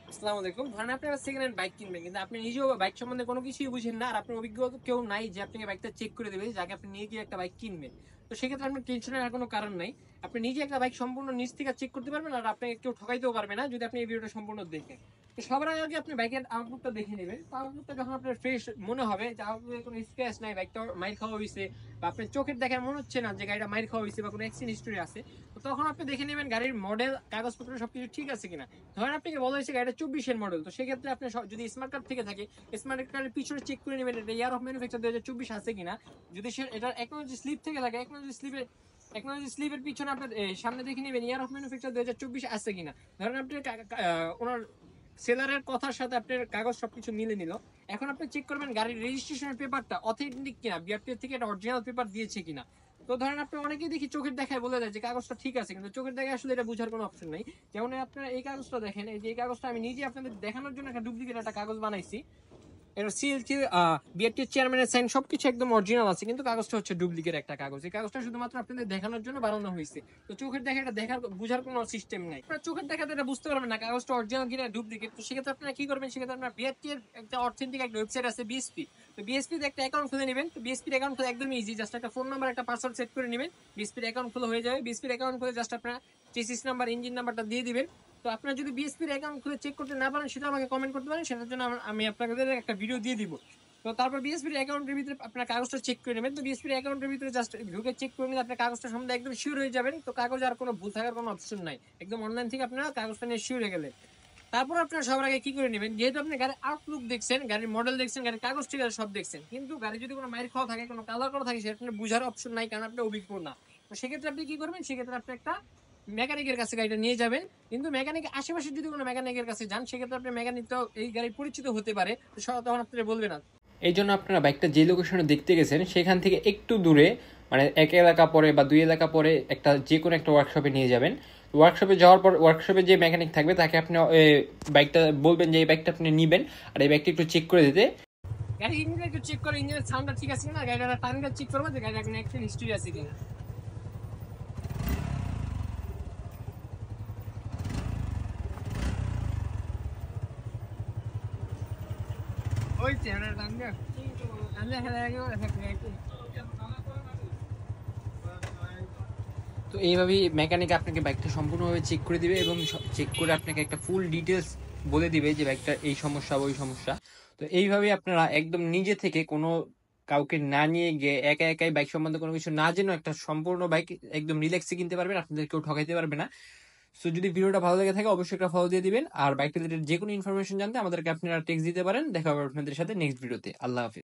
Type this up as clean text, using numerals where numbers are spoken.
আসসালামু আলাইকুম। ধরেন আপনি একটা সেকেন্ড হ্যান্ড বাইক কিনবেন, কিন্তু আপনি নিজেও বাইক সম্বন্ধে কোনো কিছুই বুঝেন না, আর আপনার অভিজ্ঞ কেউ নাই যে আপনাকে বাইকটা চেক করে দেবে, যাকে আপনি নিয়ে গিয়ে একটা বাইক কিনবেন। তো সেক্ষেত্রে আপনার টেনশনের আর কোনো কারণ নাই। আপনি নিজে একটা বাইক সম্পূর্ণ নিজ থেকে চেক করতে পারবেন, আর আপনাকে কেউ ঠকাইতেও পারবে না যদি আপনি এই ভিডিওটা সম্পূর্ণ দেখেন। তো সবার আগে আপনি বাইকের আউটলুকটা দেখে নেবেন। তো আউটলুকটা যখন আপনার ফ্রেশ মনে হবে যে আউটলুকে কোনো স্ক্র্যাচ নাই, বাইকটা মাইর খাওয়া হয়েছে, বা আপনার চোখের দেখায় মনে হচ্ছে না যে গাড়িটা মাইর খাওয়া হয়েছে বা কোনো অ্যাক্সিডেন্ট হিস্টরি আছে, তো তখন আপনি দেখে নেবেন গাড়ির মডেল, কাগজপত্র সবকিছু ঠিক আছে কিনা। ধরেন আপনাকে বলা হয়েছে গাড়িটা 24-এর মডেল, তো সেক্ষেত্রে আপনি যদি স্মার্ট কার্ড থেকে থাকে, স্মার্ট কার্ডের পিছনে চেক করে নেবেন এটা ইয়ার অফ ম্যানুফ্যাকচার 2024 আছে কিনা। যদি সে এটার একনোলজি স্লিপ থেকে থাকে, একনোলজি স্লিপের পিছনে আপনার সামনে দেখে নেবেন ইয়ার অফ ম্যানুফ্যাকচার 2024 আছে কিনা। ধরেন আপনি ওনার সেলারের কথার সাথে আপনার কাগজ সবকিছু মিলে নিল। এখন আপনি চেক করবেন গাড়ির রেজিস্ট্রেশনের পেপারটা অথেন্টিক কিনা, বিআরটি থেকে একটা অরিজিনাল পেপার দিয়েছে কিনা। তো ধরেন আপনি অনেকেই দেখি চোখের দেখায় বলে দেয় যে কাগজটা ঠিক আছে, কিন্তু চোখের দেখায় আসলে এটা বোঝার কোনো অপশন নাই। যেমন আপনারা এই কাগজটা দেখেন, এই যে এই কাগজটা আমি নিজে আপনাদের দেখানোর জন্য একটা ডুপ্লিকেট একটা কাগজ বানাইছি। এটা সিএলসি বিআরটি চেয়ারম্যানের সাইন সবকিছু একদম অরিজিনাল আছে, কিন্তু কাগজটা হচ্ছে ডুপ্লিকেট একটা কাগজ। এই কাগজটা শুধুমাত্র আপনাদের দেখানোর জন্য বানানো হয়েছে। তো চোখের দেখা এটা দেখার বোঝার কোনো সিস্টেম নাই, আপনারা চোখের দেখাতে এটা বুঝতে পারবেন না কাগজটা অরিজিনাল কিনা ডুপ্লিকেট। তো সেক্ষেত্রে আপনারা কি করবেন, সেক্ষেত্রে আপনার বিআরটি এর একটা অথেন্টিক একটা ওয়েবসাইট আছে বিএসপি। তো বিএসপি তে একটা অ্যাকাউন্ট খুলে নেবেন। তো বিএসপির অ্যাকাউন্ট খুলে একদম ইজি, জাস্ট একটা ফোন নাম্বার একটা পাসওয়ার্ড সেট করে নেবেন, বিএসপির অ্যাকাউন্ট খোলা হয়ে যাবে। বিএসপির অ্যাকাউন্ট খুলে জাস্ট আপনারা চেসিস নাম্বার, ইঞ্জিন নাম্বারটা দিয়ে দিবেন। তো আপনারা যদি বিএসপির অ্যাকাউন্ট খুলে চেক করতে না পারেন, সেটা আমাকে কমেন্ট করতে পারেন, সেটার জন্য আমি আপনাদের একটা ভিডিও দিয়ে দিব। তো তারপর বিএসপির অ্যাকাউন্টের ভিতরে আপনার কাগজটা চেক করে নেবেন। তো বিএসপির অ্যাকাউন্টের ভিতরে জাস্ট ঢুকে চেক করে নিলে আপনার কাগজটা সম্বন্ধে একদম শিওর হয়ে যাবেন। তো কাগজ আর কোনো ভুল থাকার কোনো অপশন নাই, একদম অনলাইন থেকে আপনারা কাগজটা নিয়ে শিওর হয়ে গেলেন। তারপর আপনারা সবার আগে কি করে নেবেন, যেহেতু আপনি গাড়ির আউটলুক দেখছেন, গাড়ির মডেল দেখছেন, গাড়ির কাগজ ঠিক আছে সব দেখছেন, কিন্তু গাড়ি যদি কোনো মাইর খাওয়া থাকে, কোনো কালার করা থাকে, সেটা আপনার বোঝার অপশন নাই, কারণ আপনি অভিজ্ঞ না। তো সেক্ষেত্রে আপনি কি করবেন, সেক্ষেত্রে আপনি একটা মেকানিকের কাছে গাড়িটা নিয়ে যাবেন। কিন্তু মেকানিক আশেপাশে যদি কোনো মেকানিকের কাছে যান, সেক্ষেত্রে আপনি মেকানিক তো এই গাড়ি পরিচিত হতে পারে, তো তখন আপনারা বলবে না। এই জন্য আপনারা বাইকটা যে লোকেশনে দেখতে গেছেন সেখান থেকে একটু দূরে, মানে এক এলাকা পরে বা দুই এলাকা পরে একটা যে কোনো একটা ওয়ার্কশপে নিয়ে যাবেন। ওয়ার্কশপে যাওয়ার পর ওয়ার্কশপে যে মেকানিক থাকবে তাকে আপনি বাইকটা বলবেন যে এই বাইকটা আপনি নেবেন, আর এই বাইকটা একটু চেক করে দিতে। গাড়ি ইঞ্জিন একটু চেক করে, ইঞ্জিনের সাউন্ডটা ঠিক আছে কিনা, গাড়িটা টার্নটা চেক করবো যে গাড়িটা কোনো অ্যাক্সিডেন্ট হিস্ট্রি আছে কিনা। ওই চেহারা টার্নটা টার্নটা খেলা আগে তো এইভাবেই মেকানিক আপনাকে বাইকটা সম্পূর্ণভাবে চেক করে দিবে, এবং চেক করে আপনাকে একটা ফুল ডিটেলস বলে দিবে যে বাইকটা এই সমস্যা ওই সমস্যা। তো এইভাবেই আপনারা একদম নিজে থেকে কোনো কাউকে না নিয়ে গিয়ে একা একাই বাইক সম্বন্ধে কোনো কিছু না জেনে একটা সম্পূর্ণ বাইক একদম রিল্যাক্সে কিনতে পারবেন, আপনাদের কেউ ঠকাইতে পারবে না। সো যদি ভিডিওটা ভালো লেগে থাকে অবশ্যই একটা ফলো দিয়ে দিবেন, আর বাইক রিলেটেড যে কোনো ইনফরমেশন জানতে আমাদেরকে আপনারা টেক্সট দিতে পারেন। দেখা হবে আপনাদের সাথে নেক্সট ভিডিওতে। আল্লাহ হাফিজ।